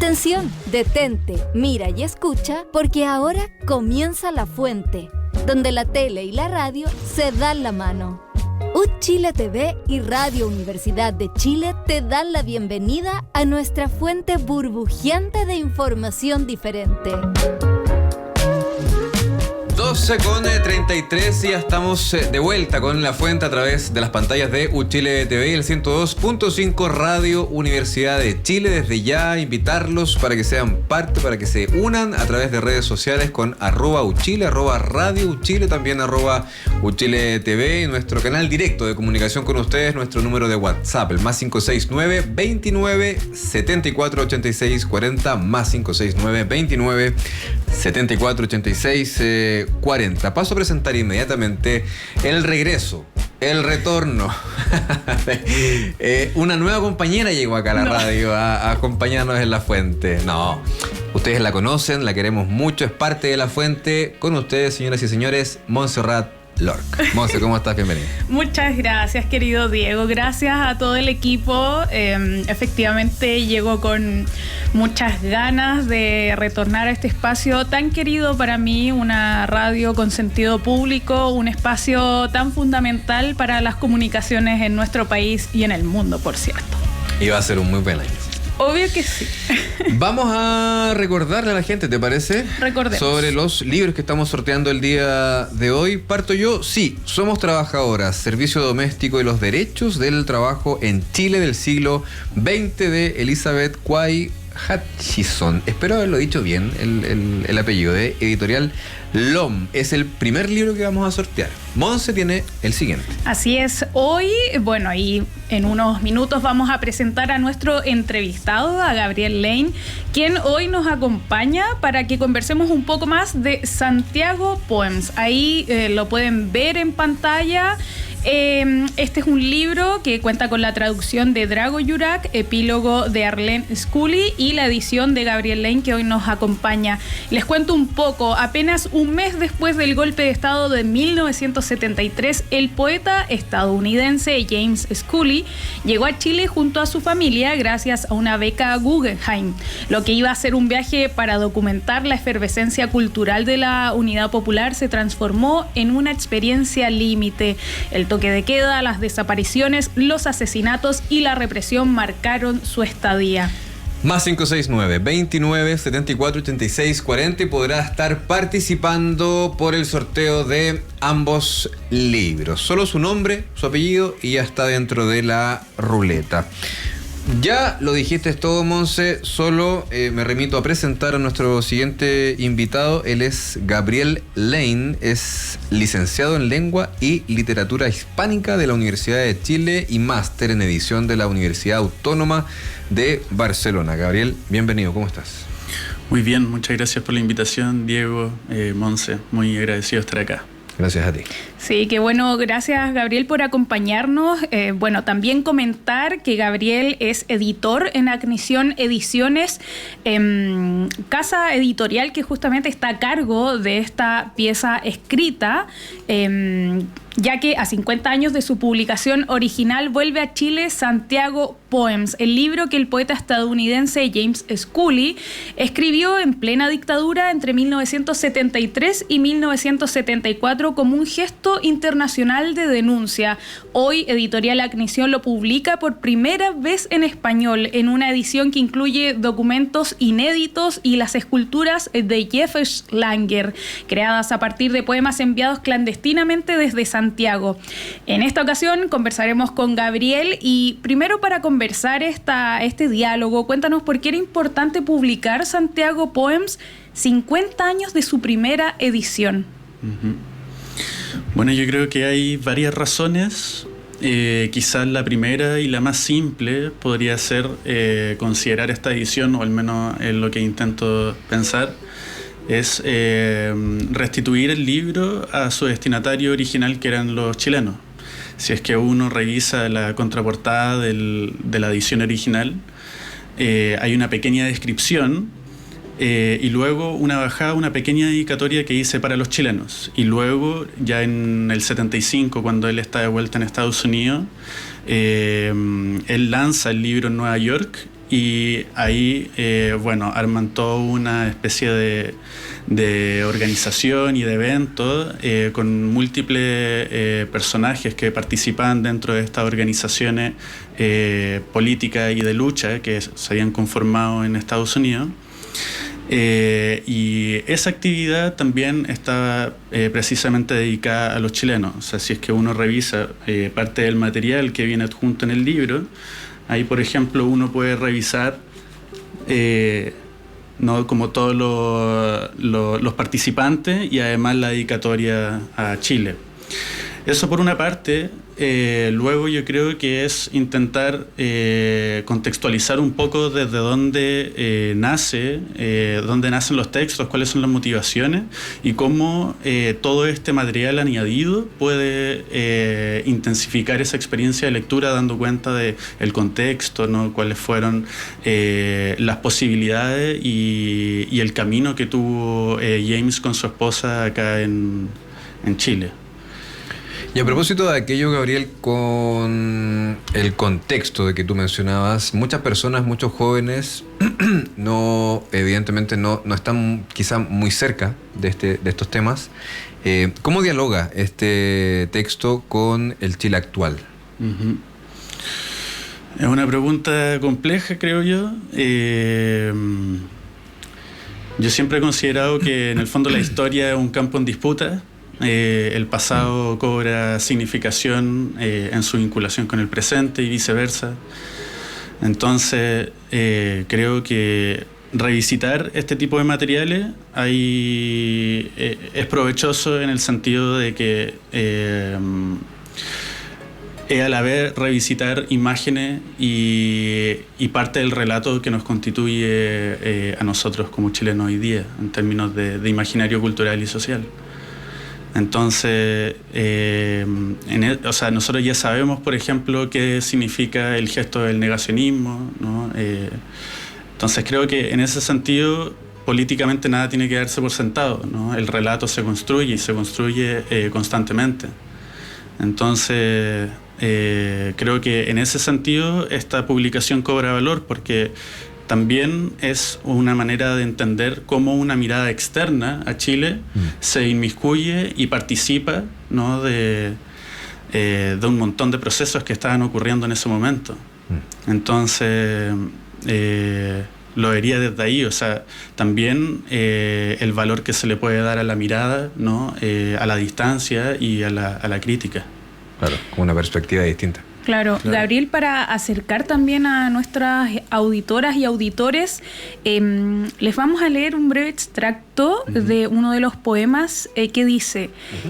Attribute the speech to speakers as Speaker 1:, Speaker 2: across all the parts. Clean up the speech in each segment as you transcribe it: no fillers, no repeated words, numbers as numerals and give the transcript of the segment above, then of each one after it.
Speaker 1: Atención, detente, mira y escucha, porque ahora comienza La Fuente, donde la tele y la radio se dan la mano. Chile TV y Radio Universidad de Chile te dan la bienvenida a nuestra fuente burbujeante de información diferente.
Speaker 2: 12:33 y ya estamos de vuelta con La Fuente a través de las pantallas de Chile TV y el 102.5 Radio Universidad de Chile. Desde ya invitarlos para que sean parte, para que se unan a través de redes sociales con @uchile, @radio Uchile, también @uchile TV, nuestro canal directo de comunicación con ustedes, nuestro número de WhatsApp, el +569 29 74 86 40, +569 29 74 86 40. Paso a presentar inmediatamente el regreso, el retorno. Una nueva compañera llegó acá a la radio a acompañarnos en La Fuente. No, ustedes la conocen, la queremos mucho, es parte de La Fuente. Con ustedes, señoras y señores, Montserrat Lorca. Monse, ¿cómo estás? Bienvenida.
Speaker 3: Muchas gracias, querido Diego. Gracias a todo el equipo. Efectivamente, llego con muchas ganas de retornar a este espacio tan querido para mí, una radio con sentido público, un espacio tan fundamental para las comunicaciones en nuestro país y en el mundo, por cierto.
Speaker 2: Y va a ser un muy buen año.
Speaker 3: Obvio que sí.
Speaker 2: Vamos a recordarle a la gente, ¿te parece?
Speaker 3: Recordemos.
Speaker 2: Sobre los libros que estamos sorteando el día de hoy. Parto yo. Sí, Somos Trabajadoras, Servicio Doméstico y los Derechos del Trabajo en Chile del siglo XX, de Elizabeth Quay Hutchison. Espero haberlo dicho bien, el apellido, de Editorial LOM. Es el primer libro que vamos a sortear. Monse tiene el siguiente.
Speaker 3: Así es. Hoy, bueno, y en unos minutos vamos a presentar a nuestro entrevistado, a Gabriel Lane, quien hoy nos acompaña para que conversemos un poco más de Santiago Poems. Ahí lo pueden ver en pantalla. Este es un libro que cuenta con la traducción de Drago Yurak, epílogo de Arlene Scully y la edición de Gabriel Lane, que hoy nos acompaña. Les cuento un poco. Apenas un mes después del golpe de Estado de 1973, el poeta estadounidense James Scully llegó a Chile junto a su familia gracias a una beca Guggenheim, lo que iba a ser un viaje para documentar la efervescencia cultural de la Unidad Popular se transformó en una experiencia límite. El toque de queda, las desapariciones, los asesinatos y la represión marcaron su estadía.
Speaker 2: +569 29 74 86 40 y podrá estar participando por el sorteo de ambos libros. Solo su nombre, su apellido y ya está dentro de la ruleta. Ya lo dijiste todo, Monse, solo me remito a presentar a nuestro siguiente invitado. Él es Gabriel Lane, es licenciado en Lengua y Literatura Hispánica de la Universidad de Chile y máster en edición de la Universidad Autónoma de Barcelona. Gabriel, bienvenido, ¿cómo estás?
Speaker 4: Muy bien, muchas gracias por la invitación, Diego, Monse, muy agradecido de estar acá.
Speaker 2: Gracias a ti.
Speaker 3: Sí, qué bueno. Gracias, Gabriel, por acompañarnos. Bueno, también comentar que Gabriel es editor en Agnición Ediciones, casa editorial que justamente está a cargo de esta pieza escrita, ya que a 50 años de su publicación original vuelve a Chile Santiago Poems, el libro que el poeta estadounidense James Scully escribió en plena dictadura entre 1973 y 1974 como un gesto internacional de denuncia. Hoy Editorial Agnición lo publica por primera vez en español, en una edición que incluye documentos inéditos y las esculturas de Jeff Schlanger, creadas a partir de poemas enviados clandestinamente desde Santiago. En esta ocasión conversaremos con Gabriel y primero, para conversar este diálogo, cuéntanos por qué era importante publicar Santiago Poems 50 años de su primera edición.
Speaker 4: Bueno, yo creo que hay varias razones. Quizás la primera y la más simple podría ser considerar esta edición, o al menos en lo que intento pensar, es restituir el libro a su destinatario original, que eran los chilenos. Si es que uno revisa la contraportada de la edición original, hay una pequeña descripción y luego una pequeña dedicatoria que hice para los chilenos. Y luego, ya en el 75, cuando él está de vuelta en Estados Unidos, él lanza el libro en Nueva York y ahí, arman toda una especie de organización y de eventos con múltiples personajes que participaban dentro de estas organizaciones políticas y de lucha que se habían conformado en Estados Unidos. Y esa actividad también está precisamente dedicada a los chilenos. O sea, si es que uno revisa parte del material que viene adjunto en el libro, ahí, por ejemplo, uno puede revisar como todos los participantes y además la dedicatoria a Chile. Eso por una parte. Luego yo creo que es intentar contextualizar un poco desde dónde nacen los textos, cuáles son las motivaciones y cómo todo este material añadido puede intensificar esa experiencia de lectura dando cuenta del contexto, ¿no? Cuáles fueron las posibilidades y el camino que tuvo James con su esposa acá en Chile.
Speaker 2: Y a propósito de aquello, Gabriel, con el contexto de que tú mencionabas, muchas personas, muchos jóvenes, evidentemente no están quizá muy cerca de estos temas. ¿Cómo dialoga este texto con el Chile actual?
Speaker 4: Uh-huh. Es una pregunta compleja, creo yo. Yo siempre he considerado que en el fondo la historia es un campo en disputa. El pasado cobra significación en su vinculación con el presente y viceversa. Entonces, creo que revisitar este tipo de materiales es provechoso en el sentido de que es a la vez revisitar imágenes y parte del relato que nos constituye a nosotros como chilenos hoy día, en términos de imaginario cultural y social. Entonces, nosotros ya sabemos, por ejemplo, qué significa el gesto del negacionismo, ¿no? Entonces creo que en ese sentido, políticamente nada tiene que darse por sentado, ¿no? El relato se construye y se construye constantemente. Entonces, creo que en ese sentido esta publicación cobra valor porque también es una manera de entender cómo una mirada externa a Chile se inmiscuye y participa, ¿no? de un montón de procesos que estaban ocurriendo en ese momento. Entonces, lo vería desde ahí, o sea, también el valor que se le puede dar a la mirada, ¿no? A la distancia y a la crítica.
Speaker 2: Claro, con una perspectiva distinta.
Speaker 3: Claro, Gabriel, para acercar también a nuestras auditoras y auditores, les vamos a leer un breve extracto de uno de los poemas que dice: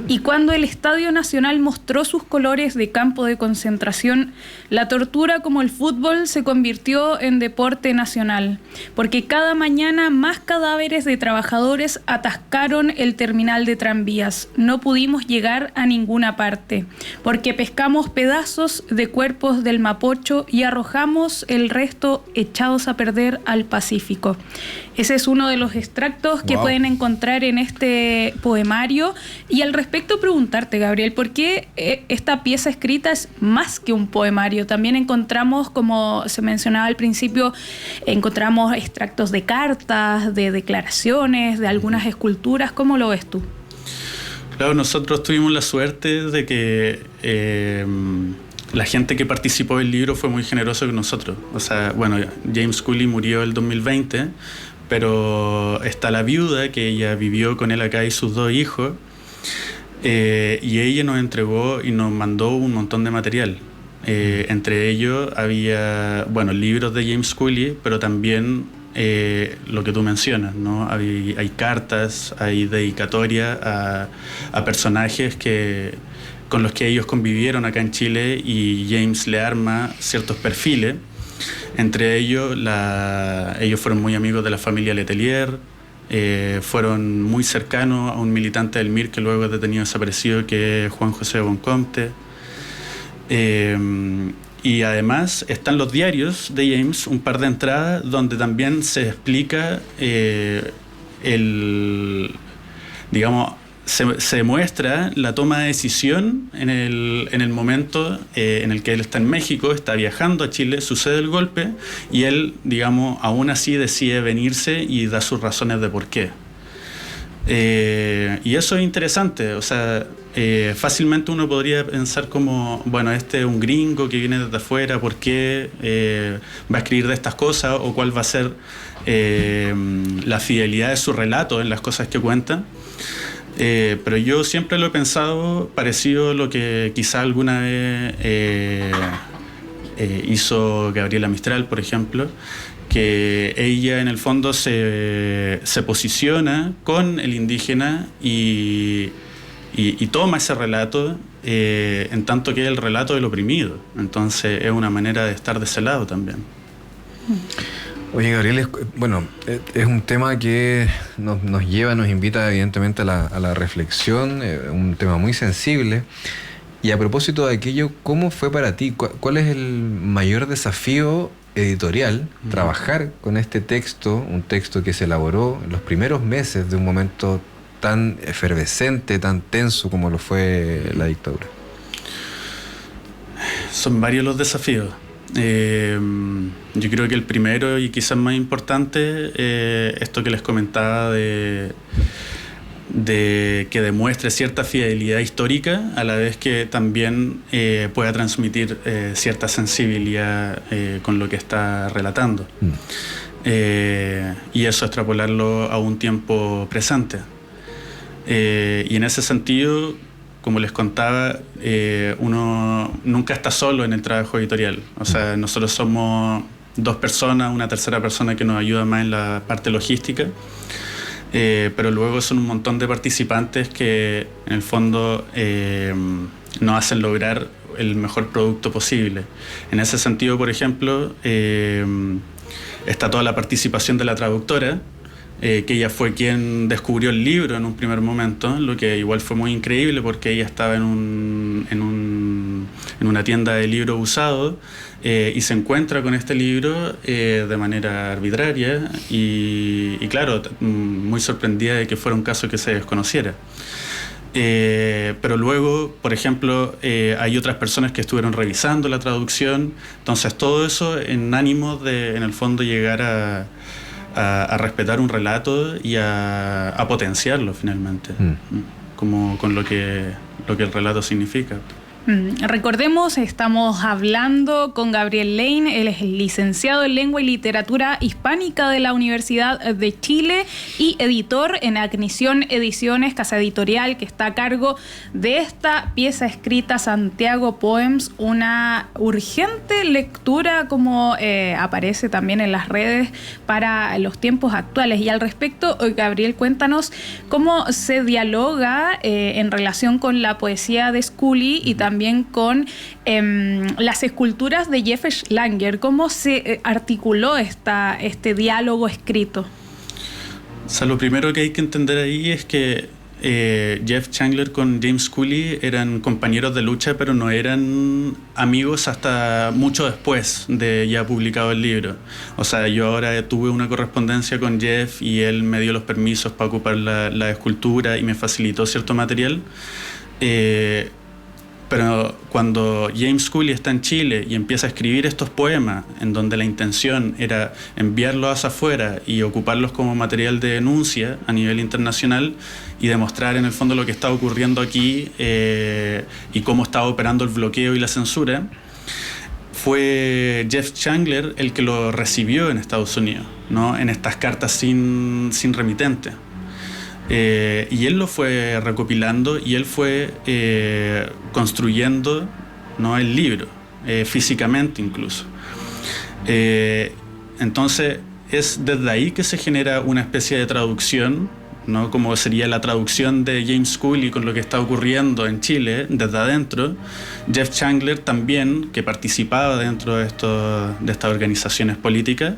Speaker 3: y cuando el Estadio Nacional mostró sus colores de campo de concentración, la tortura como el fútbol se convirtió en deporte nacional, porque cada mañana más cadáveres de trabajadores atascaron el terminal de tranvías. No pudimos llegar a ninguna parte, porque pescamos pedazos de cuerpos del Mapocho y arrojamos el resto echados a perder al Pacífico. Ese es uno de los extractos que pueden encontrar en este poemario. Y al respecto preguntarte, Gabriel, ¿por qué esta pieza escrita es más que un poemario? También encontramos, como se mencionaba al principio, encontramos extractos de cartas, de declaraciones, de algunas esculturas. ¿Cómo lo ves tú?
Speaker 4: Claro, nosotros tuvimos la suerte de que la gente que participó del libro fue muy generosa con nosotros. O sea, bueno, James Cooley murió el 2020, pero está la viuda, que ella vivió con él acá y sus 2 hijos, y ella nos entregó y nos mandó un montón de material. Entre ellos había, libros de James Cooley, pero también lo que tú mencionas, ¿no? Hay cartas, hay dedicatorias a personajes con los que ellos convivieron acá en Chile, y James le arma ciertos perfiles. Entre ellos, ellos fueron muy amigos de la familia Letelier, fueron muy cercanos a un militante del MIR que luego es detenido desaparecido, que es Juan José Boncompte. Y además están los diarios de James, un par de entradas donde también se explica se muestra la toma de decisión en el momento en el que él está en México, está viajando a Chile, sucede el golpe y él, digamos, aún así decide venirse y da sus razones de por qué. Y eso es interesante, o sea, fácilmente uno podría pensar como, bueno, este es un gringo que viene desde afuera, ¿por qué va a escribir de estas cosas? ¿O cuál va a ser la fidelidad de su relato en las cosas que cuenta? Pero yo siempre lo he pensado parecido a lo que quizá alguna vez hizo Gabriela Mistral, por ejemplo, que ella en el fondo se posiciona con el indígena y toma ese relato en tanto que es el relato del oprimido. Entonces es una manera de estar de ese lado también.
Speaker 2: Oye, Gabriel, bueno, es un tema que nos lleva, nos invita evidentemente a la reflexión, un tema muy sensible. Y a propósito de aquello, ¿cómo fue para ti? ¿Cuál es el mayor desafío editorial? Trabajar con este texto, un texto que se elaboró en los primeros meses de un momento tan efervescente, tan tenso como lo fue la dictadura.
Speaker 4: Son varios los desafíos. Yo creo que el primero y quizás más importante, esto que les comentaba de que demuestre cierta fidelidad histórica a la vez que también pueda transmitir cierta sensibilidad con lo que está relatando. Y eso extrapolarlo a un tiempo presente. Y en ese sentido, como les contaba, uno nunca está solo en el trabajo editorial. O sea, nosotros somos dos personas, una tercera persona que nos ayuda más en la parte logística, pero luego son un montón de participantes que en el fondo nos hacen lograr el mejor producto posible. En ese sentido, por ejemplo, está toda la participación de la traductora, que ella fue quien descubrió el libro en un primer momento, lo que igual fue muy increíble porque ella estaba en una tienda de libros usados y se encuentra con este libro de manera arbitraria y claro, muy sorprendida de que fuera un caso que se desconociera. Pero luego, por ejemplo, hay otras personas que estuvieron revisando la traducción, entonces todo eso en ánimo de, en el fondo, llegar a respetar un relato y a potenciarlo finalmente, como con lo que el relato significa.
Speaker 3: Recordemos, estamos hablando con Gabriel Lane, él es el licenciado en Lengua y Literatura Hispánica de la Universidad de Chile y editor en Agnición Ediciones, casa editorial que está a cargo de esta pieza escrita Santiago Poems, una urgente lectura como aparece también en las redes para los tiempos actuales. Y al respecto, Gabriel, cuéntanos cómo se dialoga en relación con la poesía de Schooley y también con las esculturas de Jeff Schlanger. ¿Cómo se articuló este diálogo escrito?
Speaker 4: O sea, lo primero que hay que entender ahí es que Jeff Chandler con James Schooley eran compañeros de lucha, pero no eran amigos hasta mucho después de ya publicado el libro. O sea, yo ahora tuve una correspondencia con Jeff y él me dio los permisos para ocupar la escultura y me facilitó cierto material. Pero cuando James Schooley está en Chile y empieza a escribir estos poemas, en donde la intención era enviarlos hacia afuera y ocuparlos como material de denuncia a nivel internacional y demostrar en el fondo lo que está ocurriendo aquí y cómo estaba operando el bloqueo y la censura, fue Jeff Chandler el que lo recibió en Estados Unidos, ¿no? En estas cartas sin remitente. Y él lo fue recopilando y él fue construyendo, ¿no?, el libro, físicamente incluso. Entonces es desde ahí que se genera una especie de traducción, ¿no?, como sería la traducción de James Schooley con lo que está ocurriendo en Chile desde adentro. Jeff Chandler también, que participaba dentro de estas organizaciones políticas,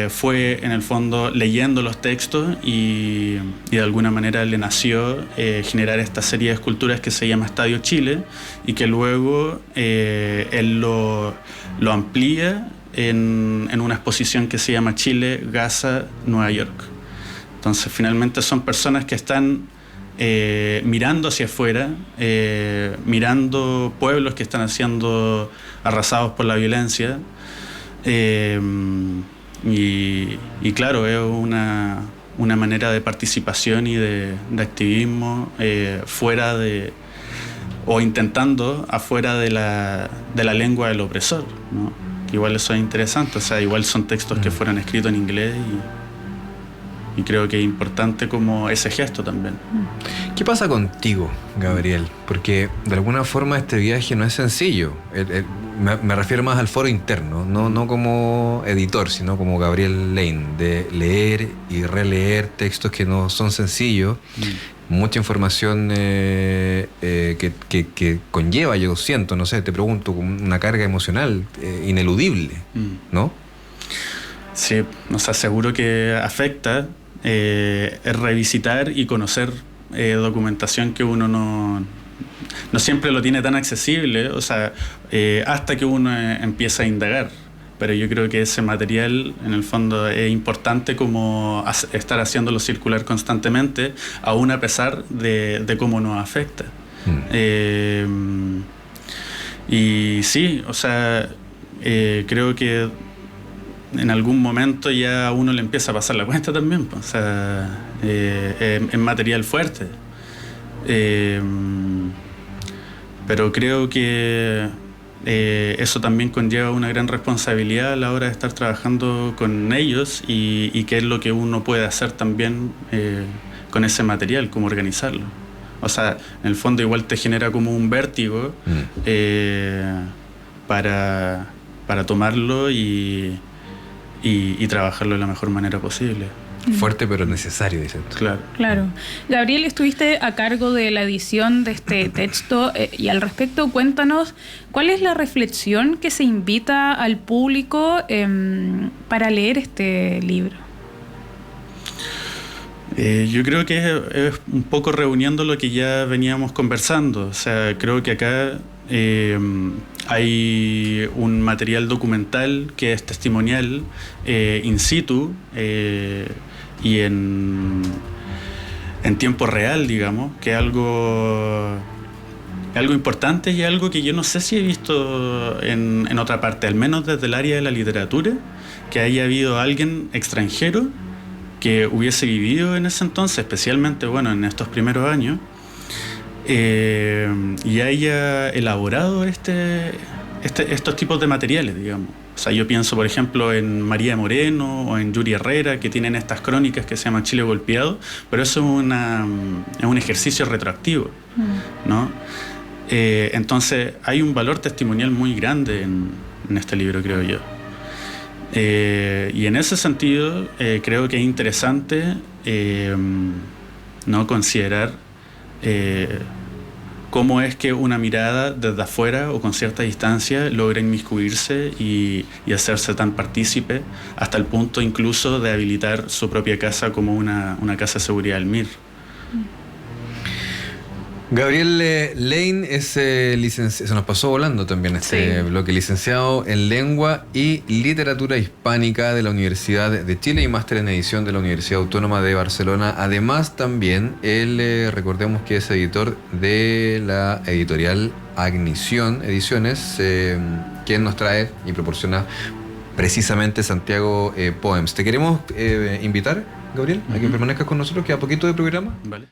Speaker 4: fue en el fondo leyendo los textos y de alguna manera le nació generar esta serie de esculturas que se llama Estadio Chile y que luego él lo amplía en una exposición que se llama Chile, Gaza, Nueva York. Entonces finalmente son personas que están mirando hacia afuera, mirando pueblos que están siendo arrasados por la violencia. Y claro, es una manera de participación y de activismo fuera de, o intentando afuera de la lengua del opresor, ¿no? Igual eso es interesante, o sea, igual son textos que fueron escritos en inglés y creo que es importante como ese gesto también.
Speaker 2: ¿Qué pasa contigo, Gabriel? Porque de alguna forma este viaje no es sencillo. Me refiero más al foro interno, no como editor, sino como Gabriel Lane, de leer y releer textos que no son sencillos. Mucha información que conlleva, yo siento, no sé, te pregunto, una carga emocional ineludible, ¿no?
Speaker 4: Sí, nos aseguro que afecta revisitar y conocer documentación que uno no siempre lo tiene tan accesible, o sea, hasta que uno empieza a indagar. Pero yo creo que ese material, en el fondo, es importante como estar haciéndolo circular constantemente, aún a pesar de cómo nos afecta. Y sí, o sea, creo que en algún momento ya a uno le empieza a pasar la cuenta también, pues, o sea, es material fuerte. Pero creo que eso también conlleva una gran responsabilidad a la hora de estar trabajando con ellos y qué es lo que uno puede hacer también con ese material, cómo organizarlo. O sea, en el fondo igual te genera como un vértigo para tomarlo y trabajarlo de la mejor manera posible.
Speaker 2: Fuerte pero necesario, dicen.
Speaker 3: Claro. Gabriel, estuviste a cargo de la edición de este texto y al respecto cuéntanos cuál es la reflexión que se invita al público para leer este libro.
Speaker 4: Yo creo que es un poco reuniendo lo que ya veníamos conversando. O sea, creo que acá hay un material documental que es testimonial in situ y en tiempo real, digamos, que es algo importante y algo que yo no sé si he visto en otra parte, al menos desde el área de la literatura, que haya habido alguien extranjero que hubiese vivido en ese entonces, especialmente, bueno, en estos primeros años, y haya elaborado estos tipos de materiales, digamos. O sea, yo pienso, por ejemplo, en María Moreno o en Yuri Herrera, que tienen estas crónicas que se llaman Chile golpeado, pero eso es un ejercicio retroactivo, ¿no? Entonces, hay un valor testimonial muy grande en este libro, creo yo. Y en ese sentido, creo que es interesante ¿no? considerar cómo es que una mirada desde afuera o con cierta distancia logra inmiscuirse y hacerse tan partícipe hasta el punto incluso de habilitar su propia casa como una casa de seguridad del MIR.
Speaker 2: Gabriel Lane es licenciado, se nos pasó volando también bloque, licenciado en Lengua y Literatura Hispánica de la Universidad de Chile y máster en edición de la Universidad Autónoma de Barcelona. Además también él, recordemos que es editor de la editorial Agnición Ediciones, quien nos trae y proporciona precisamente Santiago Poems. Te queremos invitar, Gabriel, a que permanezcas con nosotros, queda poquito de programa.
Speaker 4: Vale.